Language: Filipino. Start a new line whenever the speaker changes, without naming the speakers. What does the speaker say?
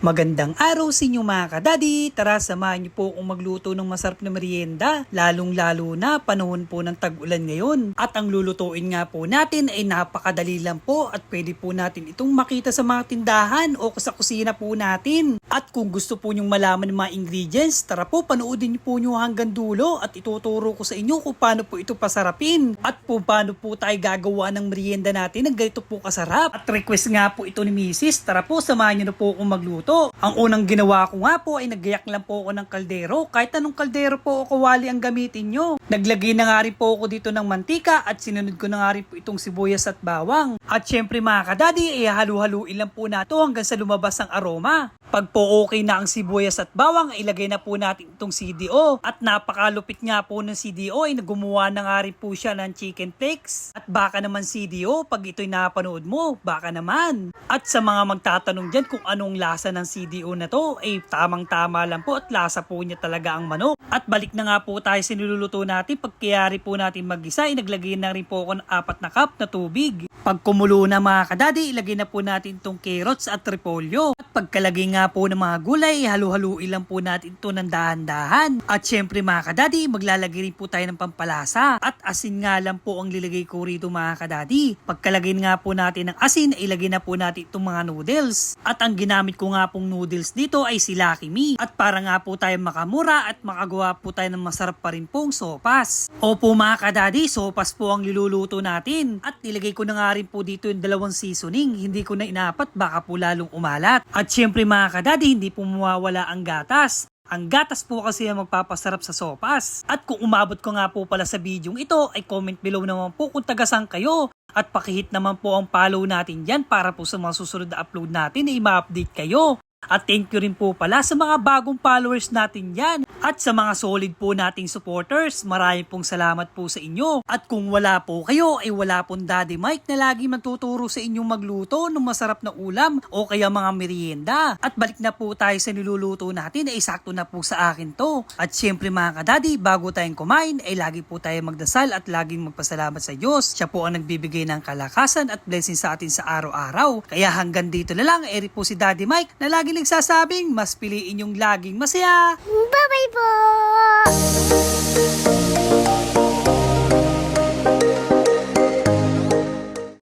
Magandang araw sa inyo mga kadadi. Tara, samahan niyo po akong magluto ng masarap na merienda. Lalong-lalo na panahon po ng tag-ulan ngayon. At ang lulutuin nga po natin ay napakadali lang po at pwede po natin itong makita sa mga tindahan o sa kusina po natin. At kung gusto po nyong malaman ng mga ingredients, tara po panoodin niyo po nyo hanggang dulo at ituturo ko sa inyo kung paano po ito pasarapin. At kung paano po tayo gagawa ng merienda natin na ganito po kasarap. At request nga po ito ni Mrs. Tara po, samahan niyo na po akong magluto. Ang unang ginawa ko nga po ay naggayak lang po ako ng kaldero. Kahit anong kaldero po o kawali ang gamitin nyo. Naglagay na nga rin po ako dito ng mantika at sinunod ko na nga rin po itong sibuyas at bawang. At syempre mga kadadi, halu-haluin lang po nato hanggang sa lumabas ang aroma. Pag po okay na ang sibuyas at bawang, ilagay na po natin itong CDO. At napakalupit nga po ng CDO ay gumawa na nga rin po siya ng chicken flakes. At baka naman CDO, pag ito'y napanood mo, baka naman. At sa mga magtatanong dyan kung anong lasa ng CDO na to, ay tamang-tama lang po at lasa po niya talaga ang manok. At balik na nga po tayo sa niluluto natin. Pag kayari po natin mag-isa, ay naglagay na rin po ako ng 4 na cup na tubig. Pag kumulo na mga kadadi, ilagay na po natin itong carrots at repolyo. At pagkalagay nga po ng mga gulay, halu-haluin lang po natin ito ng dahan-dahan. At syempre mga kadadi, maglalagay rin po tayo ng pampalasa. At asin nga lang po ang lilagay ko rito mga kadadi. Pagkalagay nga po natin ng asin, ilagay na po natin itong mga noodles. At ang ginamit ko nga pong noodles dito ay si Lucky Me. At para nga po tayo makamura at makagawa po tayo ng masarap pa rin pong sopas. Opo mga kadadi, sopas po ang niluluto natin. At nilagay ko na nga rin po dito yung 2 seasoning. Hindi ko na inapat, baka po lalong umalat. At syempre mga kadadi, hindi po mawawala ang gatas. Ang gatas po kasi ang magpapasarap sa sopas. At kung umabot ko nga po pala sa video ito, ay comment below naman po kung tagasang kayo. At pakihit naman po ang follow natin dyan para po sa mga susunod na upload natin ay ma-update kayo. At thank you rin po pala sa mga bagong followers natin yan. At sa mga solid po nating supporters, maraming pong salamat po sa inyo. At kung wala po kayo, ay wala pong Daddy Mike na lagi magtuturo sa inyong magluto ng masarap na ulam o kaya mga merienda. At balik na po tayo sa niluluto natin, ay sakto na po sa akin to. At syempre mga kadadi, bago tayong kumain, ay lagi po tayo magdasal at laging magpasalamat sa Diyos. Siya po ang nagbibigay ng kalakasan at blessing sa atin sa araw-araw. Kaya hanggang dito na lang, eri po si Daddy Mike na lagi nagsasabing mas piliin yung laging masaya.
Bye-bye po!